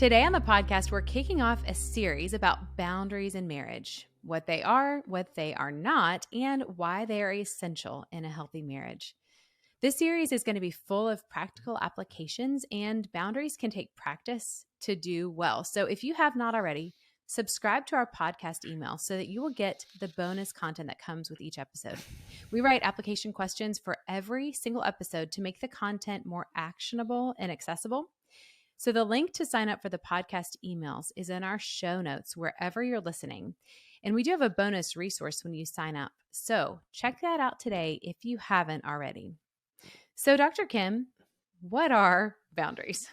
Today on the podcast, we're kicking off a series about boundaries in marriage, what they are not, and why they are essential in a healthy marriage. This series is going to be full of practical applications, and boundaries can take practice to do well. So if you have not already, subscribe to our podcast email so that you will get the bonus content that comes with each episode. We write application questions for every single episode to make the content more actionable and accessible. So the link to sign up for the podcast emails is in our show notes wherever you're listening. And we do have a bonus resource when you sign up. So check that out today if you haven't already. So Dr. Kim, what are boundaries?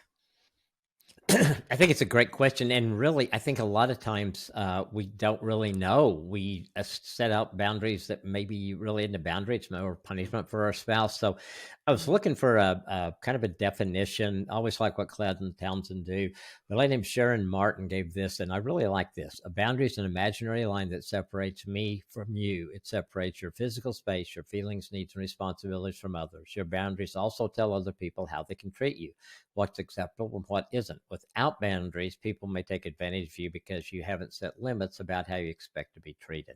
I think it's a great question. And really, I think a lot of times we don't really know. We set out boundaries that maybe really isn't a boundary. It's more punishment for our spouse. So I was looking for a kind of a definition. I always like what Cloud and Townsend do. The lady named Sharon Martin gave this, and I really like this. A boundary is an imaginary line that separates me from you. It separates your physical space, your feelings, needs, and responsibilities from others. Your boundaries also tell other people how they can treat you, what's acceptable and what isn't. Without boundaries, people may take advantage of you because you haven't set limits about how you expect to be treated.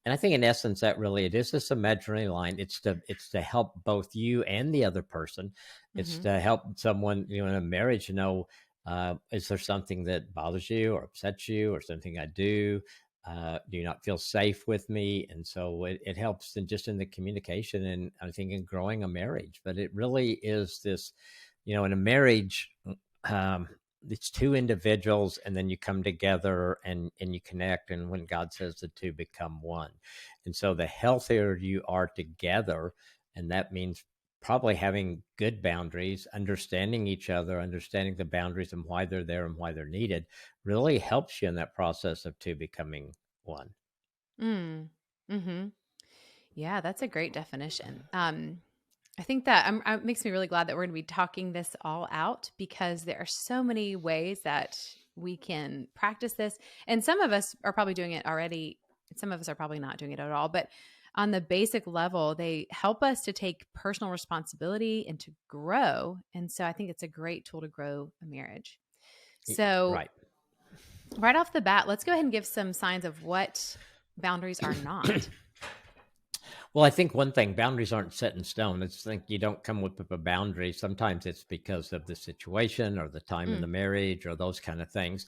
And I think in essence, that really, it is this imaginary line. It's to help both you and the other person. It's to help someone, in a marriage, is there something that bothers you or upsets you or something I do? Do you not feel safe with me? And so it helps in the communication and I think in growing a marriage. But it really is this, in a marriage, it's two individuals and then you come together and you connect. And when God says the two become one. And so the healthier you are together, and that means probably having good boundaries, understanding each other, understanding the boundaries and why they're there and why they're needed, really helps you in that process of two becoming one. Yeah, that's a great definition. I think that it makes me really glad that we're going to be talking this all out because there are so many ways that we can practice this. And some of us are probably doing it already. Some of us are probably not doing it at all. But on the basic level, they help us to take personal responsibility and to grow. And so I think it's a great tool to grow a marriage. So right off the bat, let's go ahead and give some signs of what boundaries are not. Well, I think one thing, boundaries aren't set in stone. It's like you don't come up with a boundary. Sometimes it's because of the situation or the time in the marriage or those kind of things.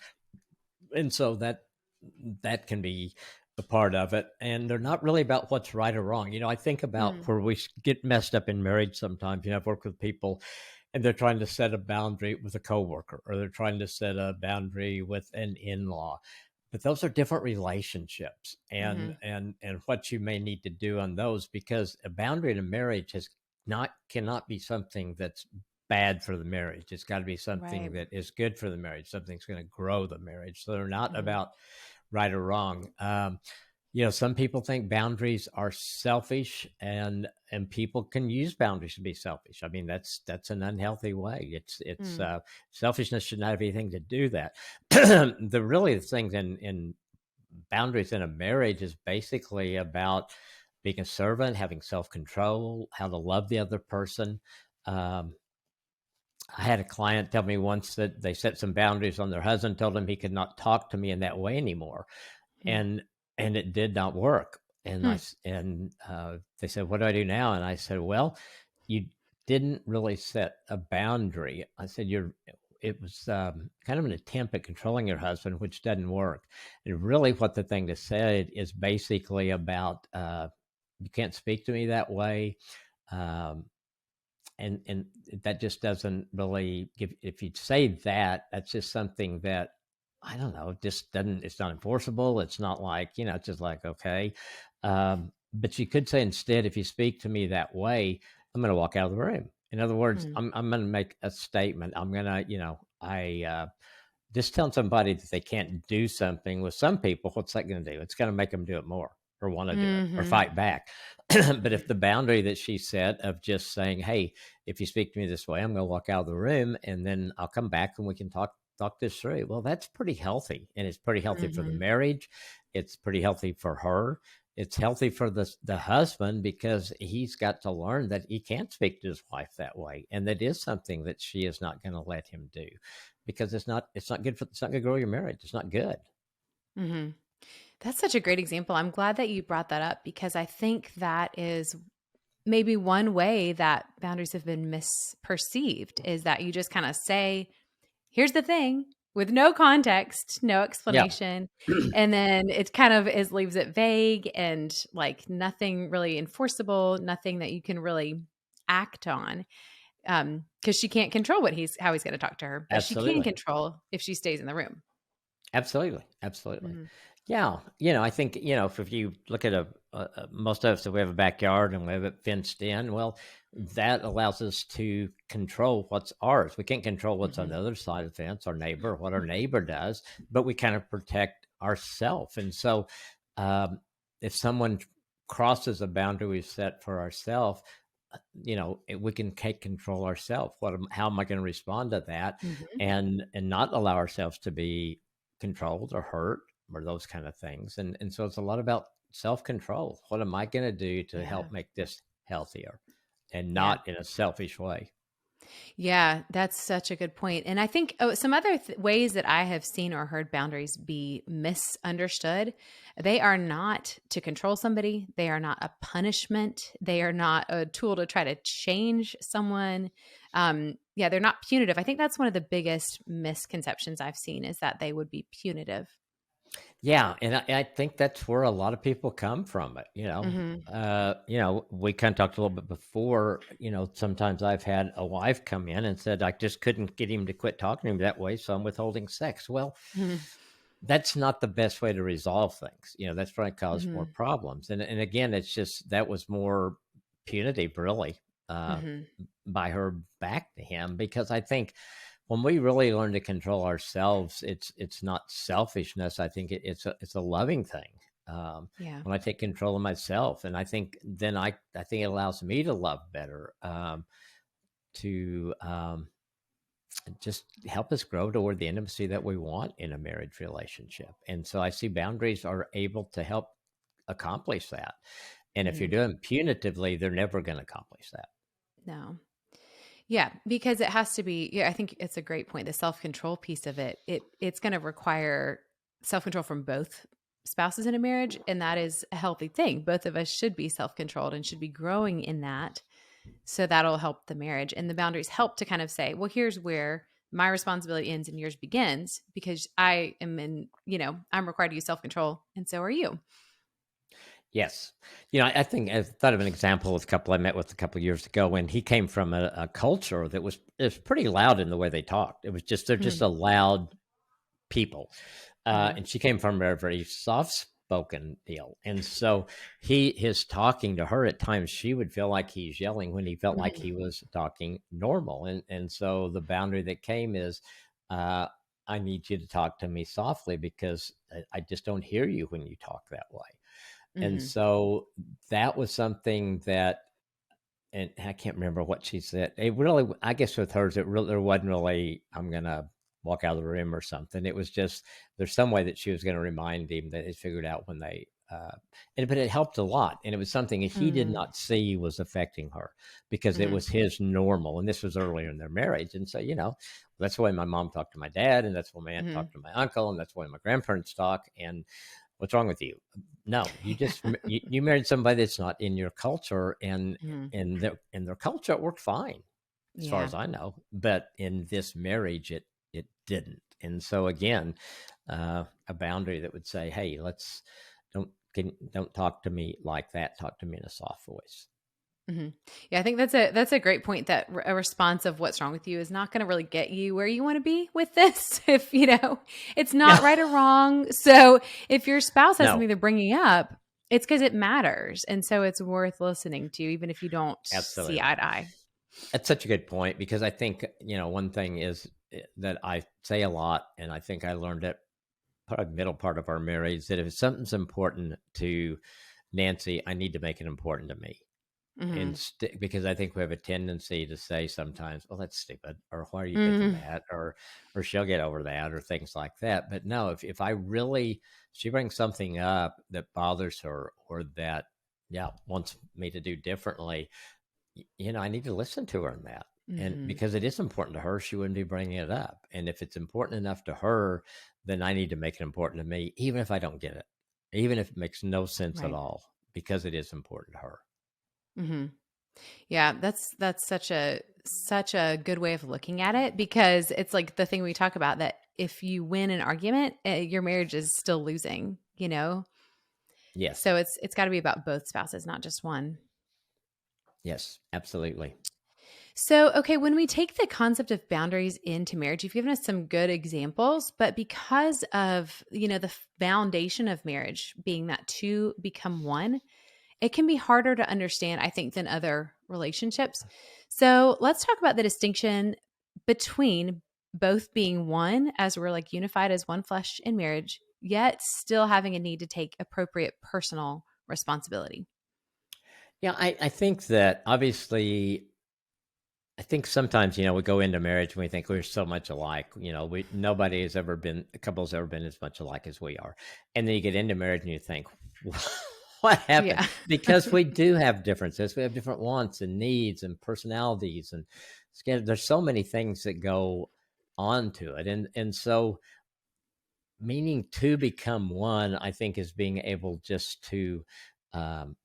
And so that can be a part of it. And they're not really about what's right or wrong. I think about where we get messed up in marriage sometimes. I've worked with people and they're trying to set a boundary with a coworker or they're trying to set a boundary with an in-law. But those are different relationships and what you may need to do on those, because a boundary in a marriage cannot be something that's bad for the marriage. It's got to be something that is good for the marriage. Something's going to grow the marriage. So they're not about right or wrong. Some people think boundaries are selfish and people can use boundaries to be selfish. I mean, that's an unhealthy way. Selfishness should not have anything to do that. The things in boundaries in a marriage is basically about being a servant, having self-control, how to love the other person. I had a client tell me once that they set some boundaries on their husband, told him he could not talk to me in that way anymore. And it did not work. And they said, "What do I do now?" And I said, "Well, you didn't really set a boundary." I said, it was kind of an attempt at controlling your husband, which doesn't work. And really what the thing to say is basically about, you can't speak to me that way. And that just doesn't really give, if you say that, that's just something that, I don't know, it's not enforceable. It's not like, it's just like, okay. But you could say instead, if you speak to me that way, I'm going to walk out of the room. In other words, I'm going to make a statement. I'm going to, just telling somebody that they can't do something with some people, what's that going to do? It's going to make them do it more or want to do it or fight back. But if the boundary that she set of just saying, hey, if you speak to me this way, I'm going to walk out of the room and then I'll come back and we can talk this through. Well, that's pretty healthy. And it's pretty healthy for the marriage. It's pretty healthy for her. It's healthy for the husband because he's got to learn that he can't speak to his wife that way. And that is something that she is not going to let him do because it's not good it's not going to grow your marriage. It's not good. Hmm. That's such a great example. I'm glad that you brought that up because I think that is maybe one way that boundaries have been misperceived is that you just kind of say, here's the thing with no context, no Yeah, explanation. And then it kind of is leaves it vague and like nothing really enforceable, nothing that you can really act on. Because she can't control how he's going to talk to her, but she can absolutely. control if she stays in the room. Absolutely, absolutely. Hmm. Yeah, I think if you look at most of us, if we have a backyard and we have it fenced in, well, that allows us to control what's ours. We can't control what's on Hmm. the other side of the fence, our neighbor, what our neighbor does, but we kind of protect ourselves. And so, um, if someone crosses a boundary we've set for ourselves, we can take control ourselves. How am I going to respond to that, Hmm. and not allow ourselves to be controlled or hurt or those kind of things. And so it's a lot about self-control. What am I going to do to Yeah. help make this healthier and Yeah. not in a selfish way? Yeah, that's such a good point. And I think some other ways that I have seen or heard boundaries be misunderstood, they are not to control somebody, they are not a punishment, they are not a tool to try to change someone. Yeah, they're not punitive. I think that's one of the biggest misconceptions I've seen is that they would be punitive. Yeah, and I think that's where a lot of people come from it. Hmm. We kind of talked a little bit before. Sometimes I've had a wife come in and said I just couldn't get him to quit talking to me that way, so I'm withholding sex. Well, Hmm. that's not the best way to resolve things. That's going to cause more Hmm. problems. And again, it's just that was more punitive, really, uh, Hmm. by her back to him. Because I think when we really learn to control ourselves, it's not selfishness. I think it's a loving thing. Yeah. When I take control of myself, and I think then I think it allows me to love better, to just help us grow toward the intimacy that we want in a marriage relationship. And so I see boundaries are able to help accomplish that. And if you're Hmm. doing punitively, they're never going to accomplish that. No. Yeah, because it has to be. Yeah, I think it's a great point. The self-control piece of it's going to require self-control from both spouses in a marriage, and that is a healthy thing. Both of us should be self-controlled and should be growing in that. So that'll help the marriage. And the boundaries help to kind of say, well, here's where my responsibility ends and yours begins because I am I'm required to use self-control and so are you. Yes. I think I thought of an example with a couple I met with a couple of years ago when he came from a culture that was pretty loud in the way they talked. They're just Mm-hmm. a loud people. Mm-hmm. And she came from a very soft spoken deal. And so his talking to her at times, she would feel like he's yelling when he felt like Mm-hmm. he was talking normal. And so the boundary that came is, uh, I need you to talk to me softly because I just don't hear you when you talk that way. And Mm-hmm. so that was something that, and I can't remember what she said. It really, I guess with hers, there wasn't really, I'm going to walk out of the room or something. It was just, there's some way that she was going to remind him that he figured out when but it helped a lot. And it was something that he did Mm-hmm. not see was affecting her because it was his normal. And this was earlier in their marriage. And so, that's the way my mom talked to my dad. And that's the way my aunt Mm-hmm. talked to my uncle. And that's the way my grandparents talk. And what's wrong with you? No, you married somebody that's not in your culture, and Mm-hmm. in their culture it worked fine, as far Yeah. as I know. But in this marriage, it didn't. And so again, a boundary that would say, "Hey, don't talk to me like that. Talk to me in a soft voice." Mhm. Yeah, I think that's a great point that a response of what's wrong with you is not going to really get you where you want to be with this. If it's not right or wrong. So if your spouse has No, something they're bringing up, it's because it matters, and so it's worth listening to, even if you don't see absolutely. eye to eye. That's such a good point because I think one thing is that I say a lot, and I think I learned it probably middle part of our marriage, that if something's important to Nancy, I need to make it important to me. Hmm. Because I think we have a tendency to say sometimes, "Well, that's stupid," or "Why are you thinking Hmm. that?" or "She'll get over that," or things like that. But no, if I really, she brings something up that bothers her or that, yeah, wants me to do differently, I need to listen to her in that. And Hmm. because it is important to her, she wouldn't be bringing it up. And if it's important enough to her, then I need to make it important to me, even if I don't get it, even if it makes no sense at Right. all, because it is important to her. Hmm. Yeah, that's such a good way of looking at it, because it's like the thing we talk about, that if you win an argument, your marriage is still losing, you know? Yes. So it's got to be about both spouses, not just one. Yes, absolutely. So, okay, when we take the concept of boundaries into marriage, you've given us some good examples, but because of, the foundation of marriage being that two become one, it can be harder to understand, I think, than other relationships. So, let's talk about the distinction between both being one, as we're like unified as one flesh in marriage, yet still having a need to take appropriate personal responsibility. Yeah, I think that obviously, I think sometimes, we go into marriage and we think we're so much alike. Nobody has ever been, a couple's ever been as much alike as we are. And then you get into marriage and you think, what happened? Yeah. Because we do have differences. We have different wants and needs and personalities and there's so many things that go on to it. And so meaning to become one, I think, is being able just um,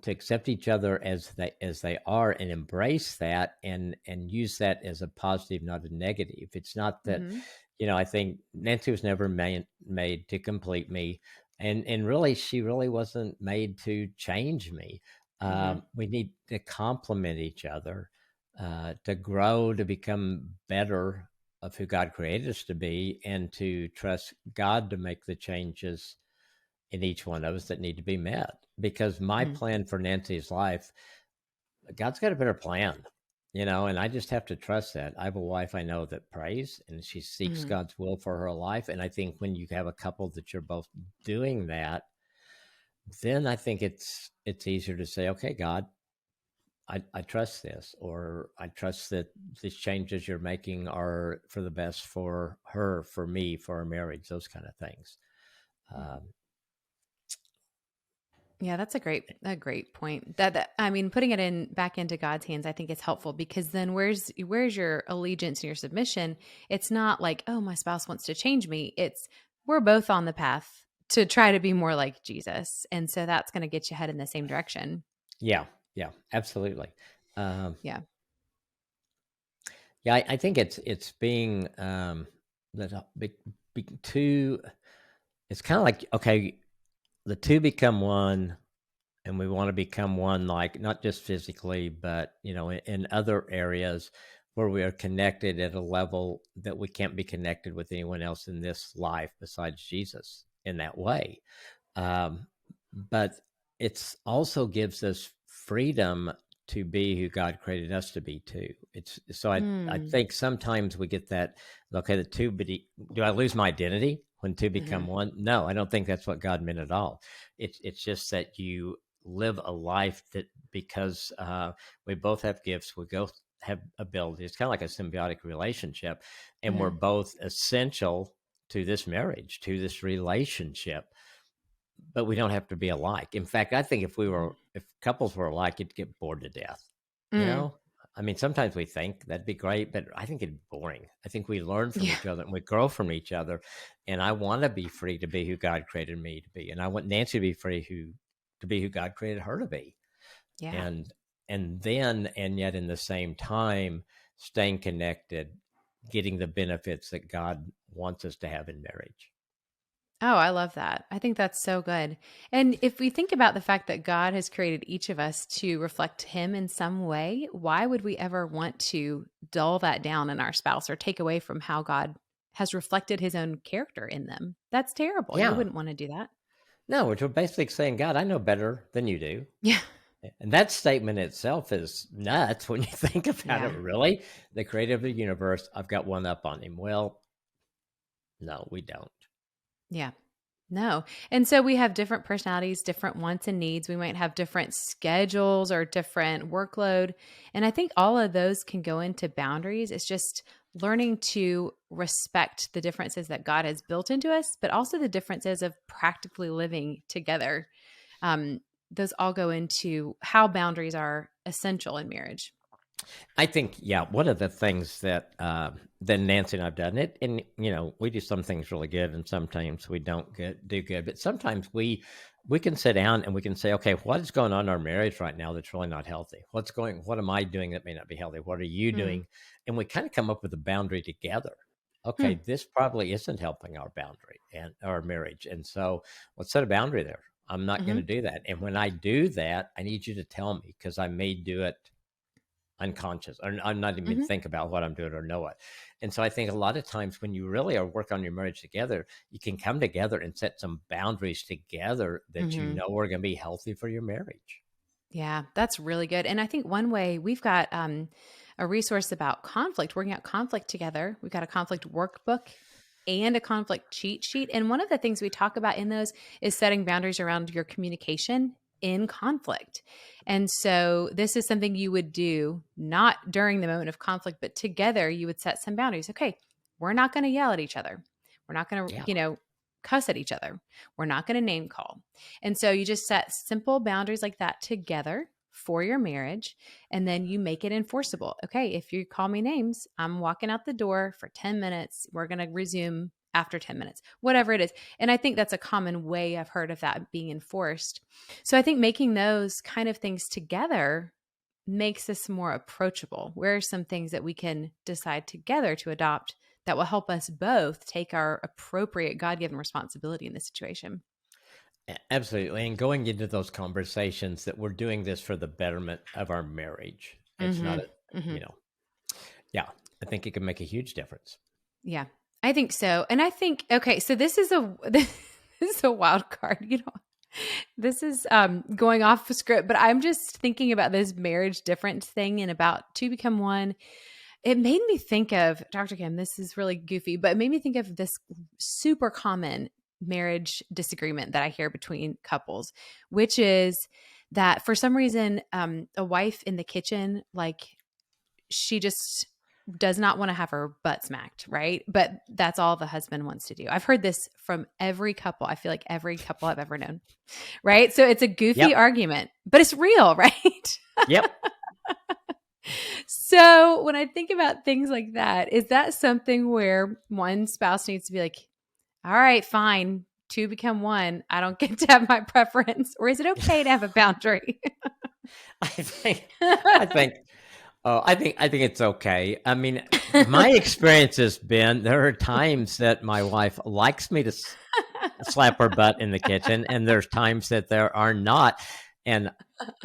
to accept each other as they are and embrace that and use that as a positive, not a negative. It's not that, Hmm. I think Nancy was never made to complete me, and really she really wasn't made to change me. Hmm. We need to complement each other, to grow, to become better of who God created us to be, and to trust God to make the changes in each one of us that need to be met. Because my Hmm. plan for Nancy's life, God's got a better plan, and I just have to trust that. I have a wife I know that prays and she seeks Hmm. God's will for her life. And I think when you have a couple that you're both doing that, then I think it's easier to say, okay, God, I trust this, or I trust that these changes you're making are for the best for her, for me, for our marriage, those kind of things. Um, Yeah, that's a great point. That I mean, putting it in back into God's hands, I think is helpful, because then where's your allegiance and your submission? It's not like, oh, my spouse wants to change me. It's we're both on the path to try to be more like Jesus, and so that's going to get you head in the same direction. yeah, yeah, absolutely. Um, Yeah. Yeah, I think it's being that two. It's kind of like, okay, the two become one, and we want to become one, like not just physically, but in other areas where we are connected at a level that we can't be connected with anyone else in this life besides Jesus in that way. Um, but it's also gives us freedom to be who God created us to be too. It's so I Mm. think sometimes we get that, okay, the two, but do I lose my identity when two become Hmm. one? No, I don't think that's what God meant at all. It's just that you live a life that, because we both have gifts, we both have abilities. It's kind of like a symbiotic relationship, and we're Hmm. both essential to this marriage, to this relationship, but we don't have to be alike. In fact, I think if couples were alike, it'd get bored to death. You Mm. know, I mean, sometimes we think that'd be great, but I think it'd be boring. I think we learn from Yeah. each other and we grow from each other. And I want to be free to be who God created me to be, and I want Nancy to be free to be who God created her to be. Yeah. And and yet in the same time, staying connected, getting the benefits that God wants us to have in marriage. Oh, I love that. I think that's so good. And if we think about the fact that God has created each of us to reflect Him in some way, why would we ever want to dull that down in our spouse or take away from how God has reflected His own character in them? That's terrible. You Yeah. wouldn't want to do that. No, which are basically saying, God, I know better than you do. Yeah. And that statement itself is nuts when you think about it. Yeah. Really? The creator of the universe, I've got one up on him. Well, no, we don't. Yeah. No. And so we have different personalities, different wants and needs. We might have different schedules or different workload. And I think all of those can go into boundaries. It's just learning to respect the differences that God has built into us, but also the differences of practically living together. Um, those all go into how boundaries are essential in marriage. I think, yeah, one of the things that Nancy and I've done it, and we do some things really good, and sometimes we don't do good. But sometimes we can sit down and we can say, okay, what is going on in our marriage right now that's really not healthy? What am I doing that may not be healthy? What are you Mm. doing? And we kind of come up with a boundary together. Hmm. Okay, this probably isn't helping our boundary and our marriage, and so let's set a boundary there. I'm not going Hmm. to do that. And when I do that, I need you to tell me, because I may do it unconscious, or I'm not even Hmm. think about what I'm doing or know it. And so I think a lot of times when you really are work on your marriage together, you can come together and set some boundaries together that Hmm. are going to be healthy for your marriage. Yeah, that's really good. And I think one way we've got a resource about conflict, working out conflict together. We've got a conflict workbook and a conflict cheat sheet. And one of the things we talk about in those is setting boundaries around your communication in conflict. And so this is something you would do not during the moment of conflict, but together you would set some boundaries. Okay, we're not going to yell at each other. We're not going to, Yeah. cuss at each other. We're not going to name call. And so you just set simple boundaries like that together for your marriage, and then you make it enforceable. Okay, if you call me names, I'm walking out the door for 10 minutes. We're going to resume after 10 minutes, whatever it is. And I think that's a common way I've heard of that being enforced. So I think making those kind of things together makes this more approachable. Where are some things that we can decide together to adopt that will help us both take our appropriate God given responsibility in this situation? Absolutely. And going into those conversations that we're doing this for the betterment of our marriage. It's not Hmm. a, Hmm. you know, yeah, I think it can make a huge difference. Yeah, I think so. And I think, okay, so this is a this is a wild card. This is going off script, but I'm just thinking about this marriage difference thing and about two become one. It made me think of Dr. Kim. This is really goofy, but it made me think of this super common marriage disagreement that I hear between couples, which is that for some reason, a wife in the kitchen, like she just does not want to have her butt smacked, right? But that's all the husband wants to do. I've heard this from every couple. I feel like every couple I've ever known, right? So it's a goofy Yep. argument, but it's real, right? Yep. So when I think about things like that, is that something where one spouse needs to be like, all right, fine, two become one. I don't get to have my preference. Or is it okay to have a boundary? I think, I think, oh, I think it's okay. I mean, my experience has been there are times that my wife likes me to slap her butt in the kitchen, and there's times that there are not, and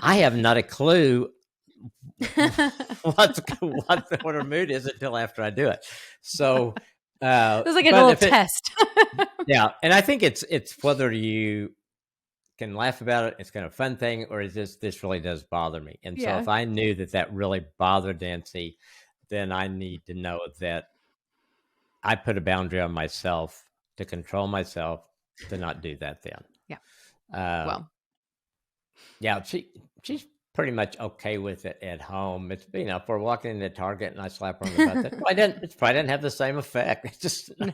I have not a clue what her mood is until after I do it. So, It was like a but little if it, test. yeah, and I think it's whether you can laugh about it, it's kind of a fun thing, or is this really does bother me. And so Yeah. if I knew that really bothered Nancy, then I need to know that I put a boundary on myself to control myself to not do that then. Yeah. Uh, Well, yeah, she's pretty much okay with it at home. It's if we're walking into Target and I slap her on the butt, it probably didn't have the same effect. It's just no.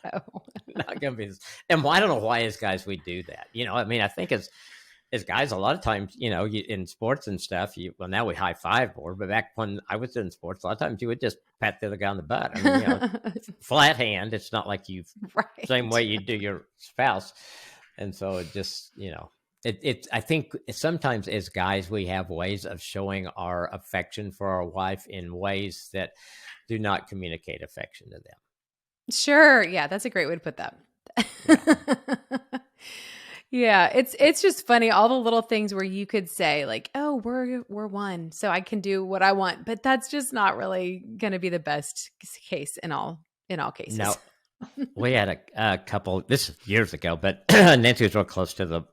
not gonna be. And I don't know why as guys we do that. I mean, I think as guys, a lot of times, in sports and stuff, now we high five more, but back when I was in sports, a lot of times you would just pat the other guy on the butt. I mean, flat hand. It's not like same Right. way you do your spouse. And so it just, I think sometimes as guys, we have ways of showing our affection for our wife in ways that do not communicate affection to them. Sure. Yeah, that's a great way to put that. Yeah. Yeah, it's just funny all the little things where you could say like, "Oh, we're one, so I can do what I want." But that's just not really going to be the best case in all cases. No, we had a couple. This is years ago, but Nancy was real close to the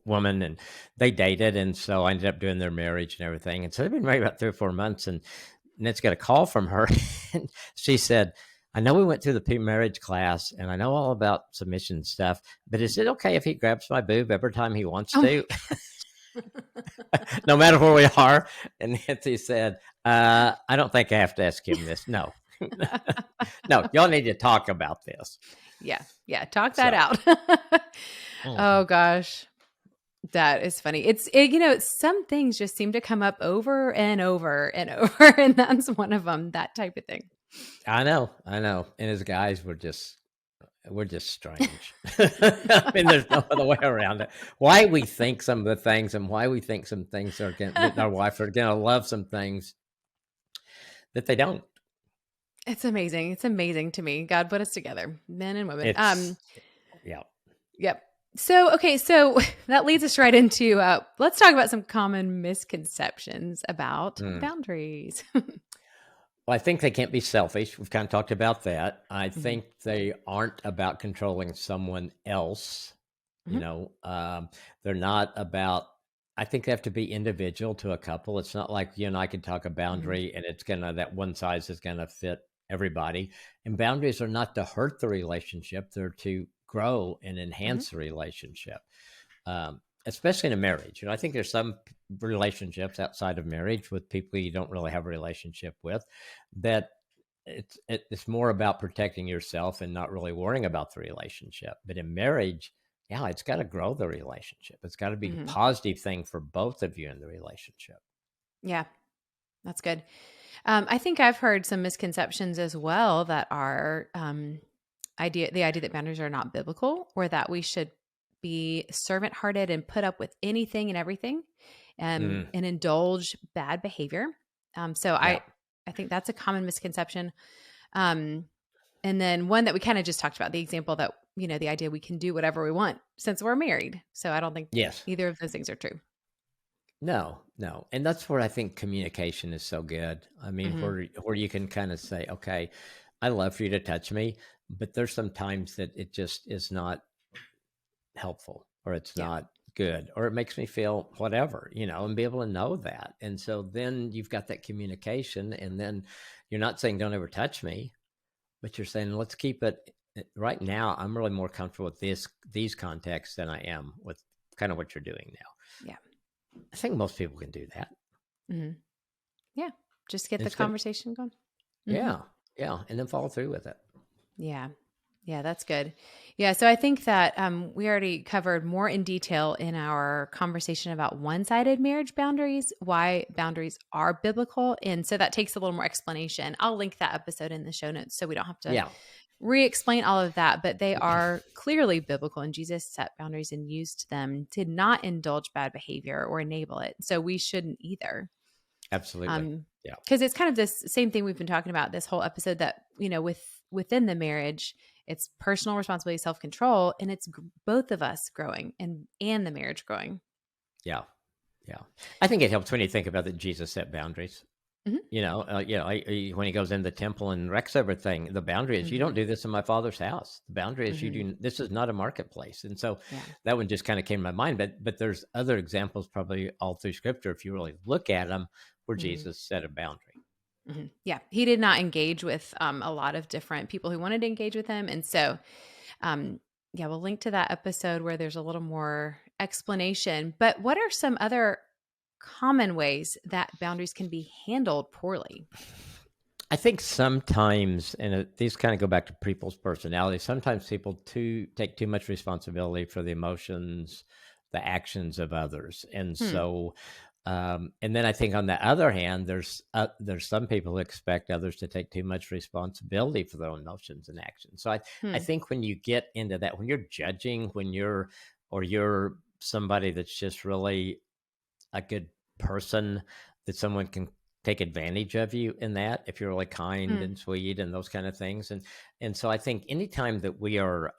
woman, and they dated, and so I ended up doing their marriage and everything. And so they've been married about 3 or 4 months, and Nancy got a call from her, and she said, "I know we went through the pre-marriage class, and I know all about submission stuff, but is it okay if he grabs my boob every time he wants Oh my to, no matter where we are?" And Nancy said, "I don't think I have to ask him this. No." No, y'all need to talk about this. Yeah. Yeah, talk that So, out. Oh mhm. gosh. That is funny. Some things just seem to come up over and over and over, and that's one of them, that type of thing. I know. And as guys, we're just strange. I mean, there's no other way around it. Why we think some of the things, and why we think some things that our wife are going to love some things that they don't. It's amazing. It's amazing to me. God put us together, men and women. It's yeah. Yep. So that leads us right into let's talk about some common misconceptions about Mm. boundaries. Well, I think they can't be selfish. We've kind of talked about that. I Mhm. think they aren't about controlling someone else. You Mhm. know, they're not about. I think they have to be individual to a couple. It's not like you and I can talk a Mhm. boundary and it's gonna that one size is gonna fit everybody. And boundaries are not to hurt the relationship; they're to grow and Mhm. enhance the relationship. Especially in a marriage. I think there's some relationships outside of marriage with people you don't really have a relationship with that it's more about protecting yourself and not really worrying about the relationship. But in marriage, yeah, it's got to grow the relationship. It's got to be a Mhm. positive thing for both of you in the relationship. Yeah, that's good. I think I've heard some misconceptions as well that are the idea that boundaries are not biblical, or that we should be servant hearted and put up with anything and everything, Mm, and indulge bad behavior. So yeah. I think that's a common misconception. Um, and then one that we kind of just talked about, the example that the idea we can do whatever we want since we're married. So I don't think Yes. either of those things are true. No, no. And that's where I think communication is so good. I mean, Hmm. where you can kind of say, okay, I love for you to touch me, but there's some times that it just is not helpful or it's Yeah. not good or it makes me feel whatever, and be able to know that. And so then you've got that communication, and then you're not saying don't ever touch me, but you're saying let's keep it right now. I'm really more comfortable with these contexts than I am with kind of what you're doing now. Yeah. I think most people can do that. Hmm. Yeah. Just get And the it's gonna conversation going. Hmm. yeah, yeah, and then follow through with it. Yeah. Yeah, that's good. Yeah, so I think that we already covered more in detail in our conversation about one-sided marriage boundaries, why boundaries are biblical, and so that takes a little more explanation. I'll link that episode in the show notes so we don't have to Yeah, re-explain all of that, but they are clearly biblical, and Jesus set boundaries and used them to not indulge bad behavior or enable it. So we shouldn't either. absolutely. Um, Yeah, because it's kind of this same thing we've been talking about this whole episode, that within the marriage, it's personal responsibility, self-control, and it's both of us growing and the marriage growing. yeah, yeah. I think it helps when you think about that Jesus set boundaries. Hmm. When he goes in the temple and wrecks everything, the boundary is you don't Hmm. do this in my father's house. The boundary is you Hmm. do this is not a marketplace. And so Yeah. that one just kind of came to my mind. But there's other examples probably all through Scripture if you really look at them where Hmm. Jesus set a boundary. Hmm. Yeah, he did not engage with a lot of different people who wanted to engage with him, and so um, yeah, we'll link to that episode where there's a little more explanation. But what are some other common ways that boundaries can be handled poorly? I think sometimes, and these kind of go back to people's personality. Sometimes people take too much responsibility for the emotions, the actions of others, and Hmm. so, and then I think on the other hand, there's some people who expect others to take too much responsibility for their own emotions and actions. So I Hmm. think when you get into that, when you're judging, you're somebody that's just really a good person that someone can take advantage of you in that if you're really kind Hmm. and sweet and those kind of things. And so I think anytime that we are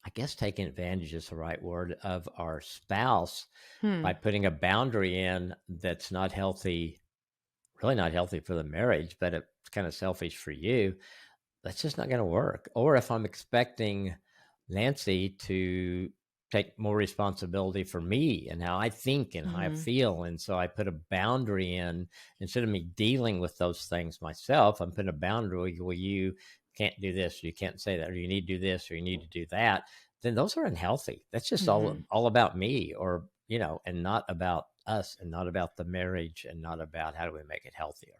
I guess taking advantage is the right word of our spouse Hmm. by putting a boundary in that's not healthy, really not healthy for the marriage, but it's kind of selfish for you, that's just not going to work. Or if I'm expecting Nancy to take more responsibility for me and how I think and how I Hmm. feel. And so I put a boundary in instead of me dealing with those things myself. I'm putting a boundary. Well, you can't do this, or you can't say that, or you need to do this, or you need to do that. Then those are unhealthy. That's just Hmm. all about me, or and not about us, and not about the marriage, and not about how do we make it healthier.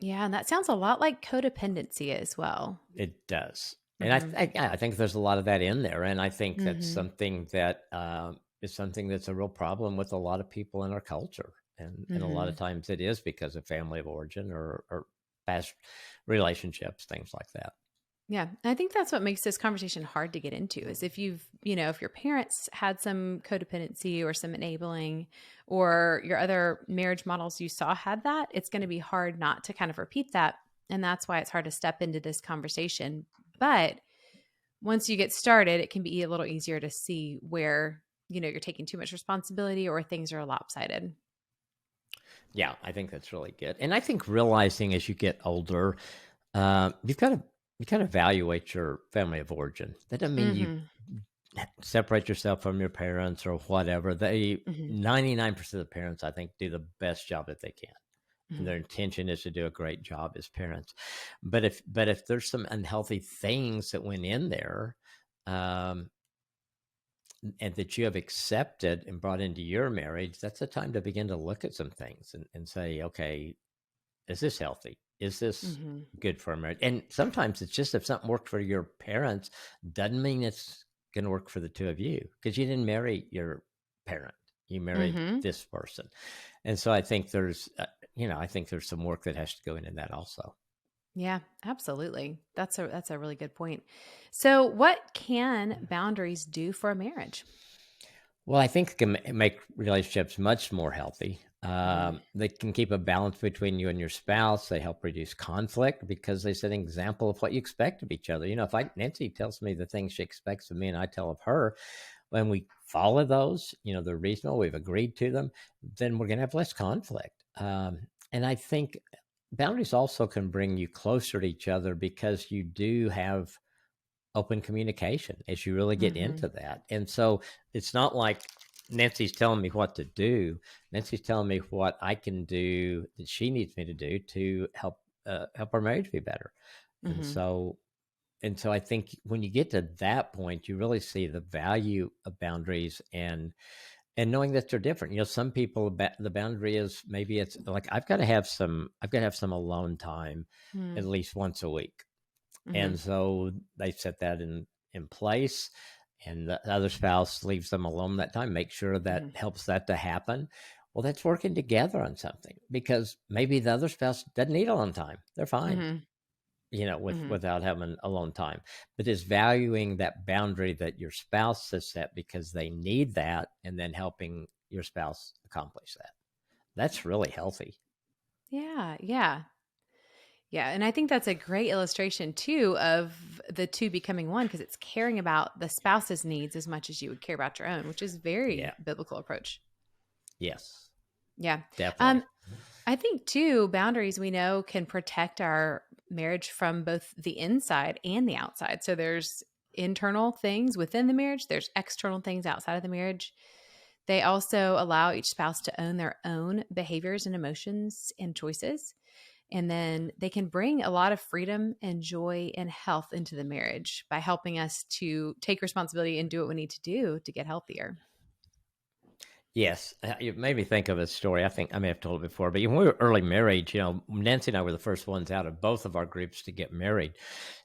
Yeah, and that sounds a lot like codependency as well. It does. And I think there's a lot of that in there, and I think that's Mhm. something that is something that's a real problem with a lot of people in our culture, and a lot of Mhm. times it is because of family of origin or past relationships, things like that. Yeah. I think that's what makes this conversation hard to get into is if if your parents had some codependency or some enabling or your other marriage models you saw had that, it's going to be hard not to kind of repeat that. And that's why it's hard to step into this conversation. But once you get started, it can be a little easier to see where, you're taking too much responsibility or things are lopsided. Yeah, I think that's really good, and I think realizing as you get older, you've got to evaluate your family of origin. That doesn't mean you Mhm. separate yourself from your parents or whatever. They Mhm. 99% of the parents, I think, do the best job that they can. And Mhm. their intention is to do a great job as parents. But if there's some unhealthy things that went in there, um, and that you have accepted and brought into your marriage, that's the time to begin to look at some things and say, okay, is this healthy? Is this Mhm. good for a marriage? And sometimes it's just if something worked for your parents, doesn't mean it's going to work for the two of you because you didn't marry your parent. You married Mhm. this person. And so I think I think there's some work that has to go into that also. Yeah, absolutely. That's a really good point. So, what can boundaries do for a marriage? Well, I think it can make relationships much more healthy. Mhm. They can keep a balance between you and your spouse. They help reduce conflict because they set an example of what you expect of each other. If Nancy tells me the things she expects of me and I tell of her, when we follow those, they're reasonable, we've agreed to them, then we're going to have less conflict. And I think boundaries also can bring you closer to each other because you do have open communication as you really get Mhm. into that. And so it's not like Nancy's telling me what to do. Nancy's telling me what I can do that she needs me to do to help our marriage be better. And Mhm. so I think when you get to that point, you really see the value of boundaries and knowing that they're different. Some people the boundary is maybe it's like I've got to have some alone time at Mhm. least once a week, and Mhm. so they set that in place, and the other spouse leaves them alone that time. Make sure that Mhm. helps that to happen. Well, that's working together on something because maybe the other spouse doesn't need alone time. They're fine, Mhm. Mhm. without having alone time. But is valuing that boundary that your spouse has set because they need that, and then helping your spouse accomplish that. That's really healthy. Yeah, yeah. Yeah, and I think that's a great illustration too of the two becoming one because it's caring about the spouse's needs as much as you would care about your own, which is Yeah. very biblical approach. Yes. Yeah. Definitely. Um, I think too, boundaries we know can protect our marriage from both the inside and the outside. So there's internal things within the marriage, there's external things outside of the marriage. They also allow each spouse to own their own behaviors and emotions and choices. And then they can bring a lot of freedom and joy and health into the marriage by helping us to take responsibility and do what we need to do to get healthier. Yes, it made me think of a story. I think I may have told it before, but when we were early married, Nancy and I were the first ones out of both of our groups to get married.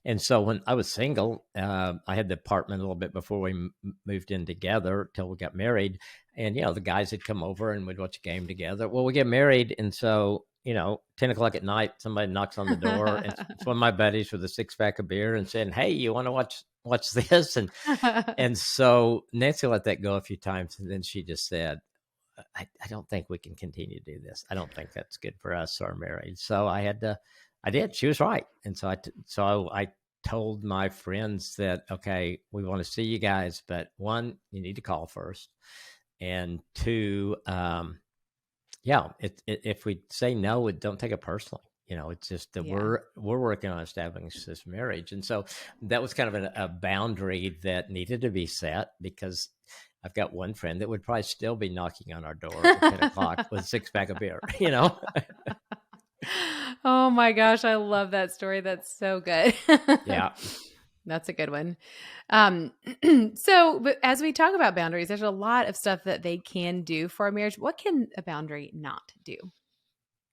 And so when I was single, I had the apartment a little bit before we moved in together till we got married. And, the guys had come over and we'd watch a game together. Well, we get married. And so, 10 o'clock at night, somebody knocks on the door. It's one of my buddies with a six pack of beer and saying, "Hey, you want to watch this?" And so Nancy let that go a few times, and then she just said, I don't think we can continue to do this. I don't think that's good for us or our marriage. So I did. She was right. And so I told my friends that, okay, we want to see you guys, but one, you need to call first. And two, yeah, if we say no, don't take it personally. It's just that Yeah. we're working on establishing this marriage, and so that was kind of a boundary that needed to be set because I've got one friend that would probably still be knocking on our door at 10 o'clock with a six pack of beer. Oh my gosh, I love that story. That's so good. Yeah. That's a good one. Um, but as we talk about boundaries, there's a lot of stuff that they can do for a marriage. What can a boundary not do?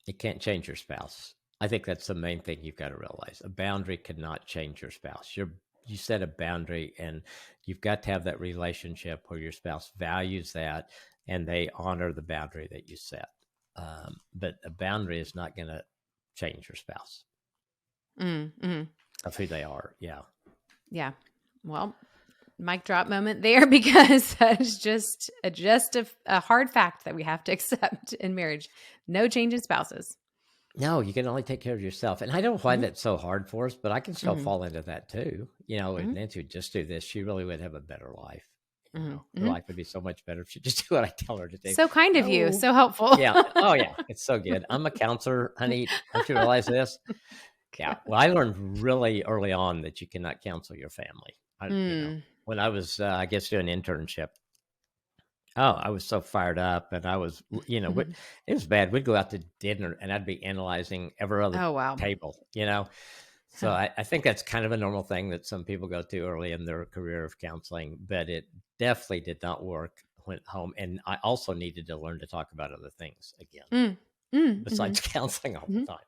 It can't change your spouse. I think that's the main thing you've got to realize. A boundary cannot change your spouse. Your you set a boundary, and you've got to have that relationship where your spouse values that and they honor the boundary that you set. But a boundary is not going to change your spouse Mm-hmm. of who they are. Yeah. Yeah. Well, mic drop moment there because that is just a hard fact that we have to accept in marriage. No change in spouses. No, you can only take care of yourself. And I don't find Mm-hmm. that so hard for us, but I can still Mm-hmm. fall into that too. If Mm-hmm. Nancy would just do this, she really would have a better life. Her Mm-hmm. life would be so much better if she just do what I tell her to do. So kind of you. No. So helpful. Yeah. Oh, yeah. It's so good. I'm a counselor, honey. Don't you realize this? Yeah. Well, I learned really early on that you cannot counsel your family. Mm. When I was, I guess, doing an internship. Oh, I was so fired up, and I was, it was bad. We'd go out to dinner, and I'd be analyzing every other Oh, wow. table. So I think that's kind of a normal thing that some people go to early in their career of counseling, but it definitely did not work. Went home, and I also needed to learn to talk about other things again Mm. Mm. besides counseling all the Mm-hmm. time.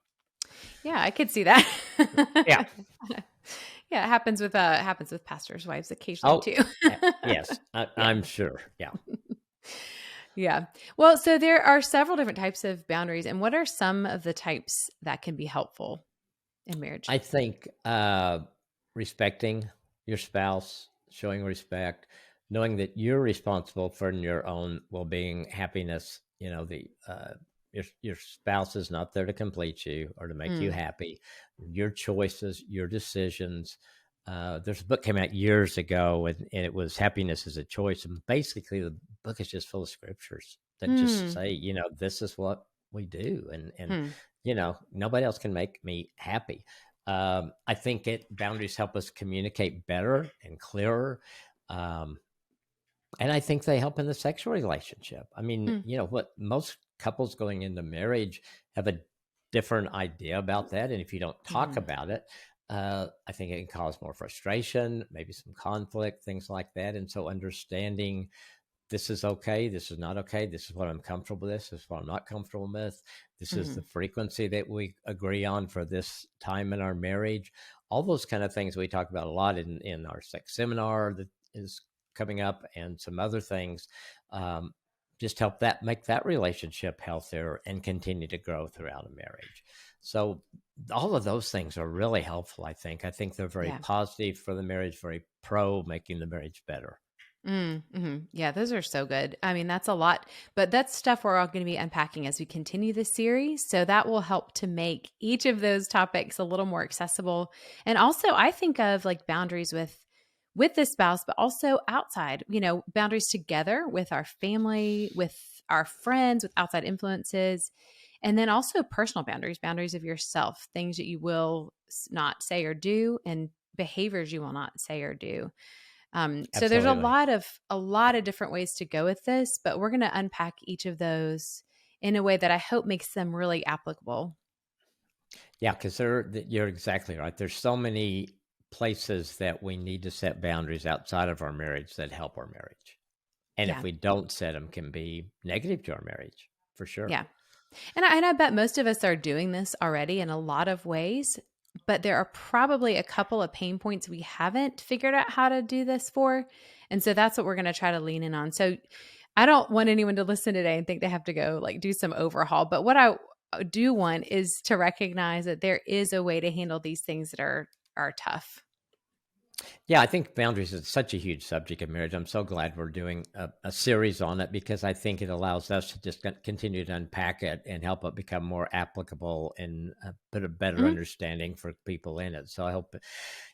Yeah, I could see that. Yeah. Yeah, it happens with pastors' wives occasionally Oh, too. yes, Yeah. I'm sure. Yeah. Yeah. Well, so there are several different types of boundaries, and what are some of the types that can be helpful in marriage? I think respecting your spouse, showing respect, knowing that you're responsible for your own well-being, happiness. Your spouse is not there to complete you or to make you Mm. happy. Your choices, your decisions. There's a book came out years ago, and it was "Happiness is a Choice," and basically the book is just full of scriptures that just Mm. say, this is what we do, and Hmm. nobody else can make me happy. I think boundaries help us communicate better and clearer. Um, and I think they help in the sexual relationship. I mean, Mm. what most couples going into marriage have a different idea about that. And if you don't talk Mhm. about it, I think it can cause more frustration, maybe some conflict, things like that. And so understanding this is okay, this is not okay, this is what I'm comfortable with, this is what I'm not comfortable with, this is the Mhm. frequency that we agree on for this time in our marriage. All those kind of things we talk about a lot in our sex seminar that is coming up, and some other things, um, just help that make that relationship healthier and continue to grow throughout a marriage. So all of those things are really helpful. I think they're very Yeah. positive for the marriage, very pro making the marriage better. Yeah, those are so good. I mean, that's a lot, but that's stuff we're all going to be unpacking as we continue this series. So that will help to make each of those topics a little more accessible. And also, I think of like boundaries with the spouse, but also outside, boundaries together with our family, with our friends, with outside influences, and then also personal boundaries, boundaries of yourself, things that you will not say or do, and behaviors you will not say or do. So there's Absolutely. a lot of different ways to go with this, but we're going to unpack each of those in a way that I hope makes them really applicable. Yeah, because you're exactly right. There's so many places that we need to set boundaries outside of our marriage that help our marriage. And if Yeah. we don't set them, can be negative to our marriage, for sure. Yeah. And I bet most of us are doing this already in a lot of ways, but there are probably a couple of pain points we haven't figured out how to do this for. And so that's what we're going to try to lean in on. So I don't want anyone to listen today and think they have to go like do some overhaul. But what I do want is to recognize that there is a way to handle these things that are tough. Yeah, I think boundaries is such a huge subject in marriage. I'm so glad we're doing a series on it, because I think it allows us to just continue to unpack it and help it become more applicable and put a better Mhm. understanding for people in it. So I hope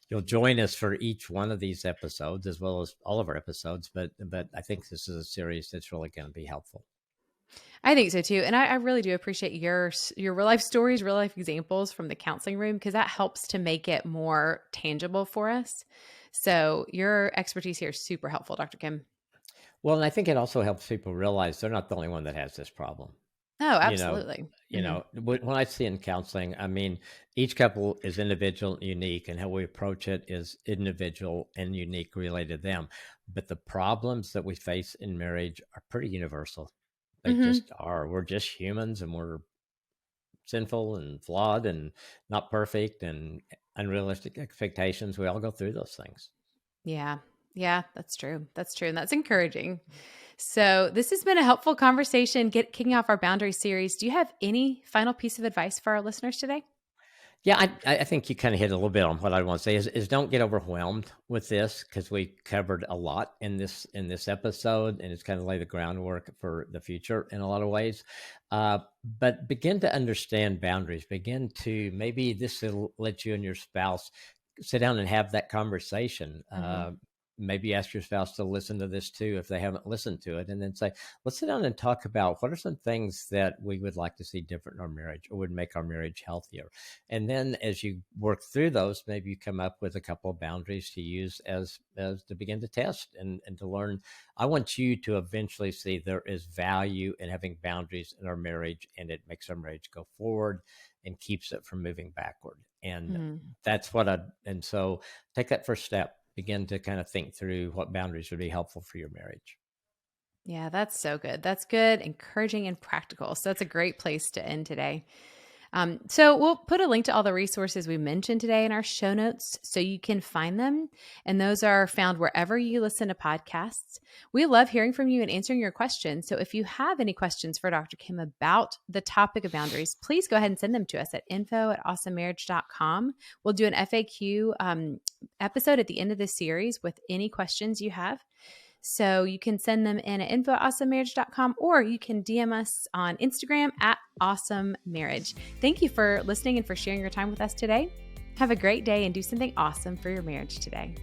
you'll join us for each one of these episodes, as well as all of our episodes. But I think this is a series that's really going to be helpful. I think so too, and I really do appreciate your real life stories, real life examples from the counseling room because that helps to make it more tangible for us. So your expertise here is super helpful, Dr. Kim. Well, and I think it also helps people realize they're not the only one that has this problem. Oh, You know, absolutely. Hmm. when I see in counseling, I mean, each couple is individual, and unique, and how we approach it is individual and unique related to them. But the problems that we face in marriage are pretty universal. They Hmm. just are. We're just humans, and we're sinful and flawed and not perfect. And unrealistic expectations. We all go through those things. Yeah. Yeah, that's true. That's true. And that's encouraging. So, this has been a helpful conversation kicking off our boundary series. Do you have any final piece of advice for our listeners today? Yeah, I think you kind of hit a little bit on what I want to say is don't get overwhelmed with this, because we covered a lot in this episode, and it's kind of lay the groundwork for the future in a lot of ways. But begin to understand boundaries. Begin to, maybe this will let you and your spouse sit down and have that conversation. Mm-hmm. Maybe ask your spouse to listen to this too if they haven't listened to it, and then say, let's sit down and talk about what are some things that we would like to see different in our marriage or would make our marriage healthier. And then as you work through those, maybe you come up with a couple of boundaries to use as to begin to test and to learn. I want you to eventually see there is value in having boundaries in our marriage, and it makes our marriage go forward and keeps it from moving backward. And Mm-hmm. that's and so take that first step. Begin to kind of think through what boundaries would be helpful for your marriage. Yeah, that's so good. That's good, encouraging, and practical. So that's a great place to end today. So we'll put a link to all the resources we mentioned today in our show notes so you can find them. And those are found wherever you listen to podcasts. We love hearing from you and answering your questions. So if you have any questions for Dr. Kim about the topic of boundaries, please go ahead and send them to us at info@awesomemarriage.com. We'll do an FAQ episode at the end of this series with any questions you have. So you can send them in at info@awesomemarriage.com, or you can DM us on Instagram at awesomemarriage. Thank you for listening and for sharing your time with us today. Have a great day and do something awesome for your marriage today.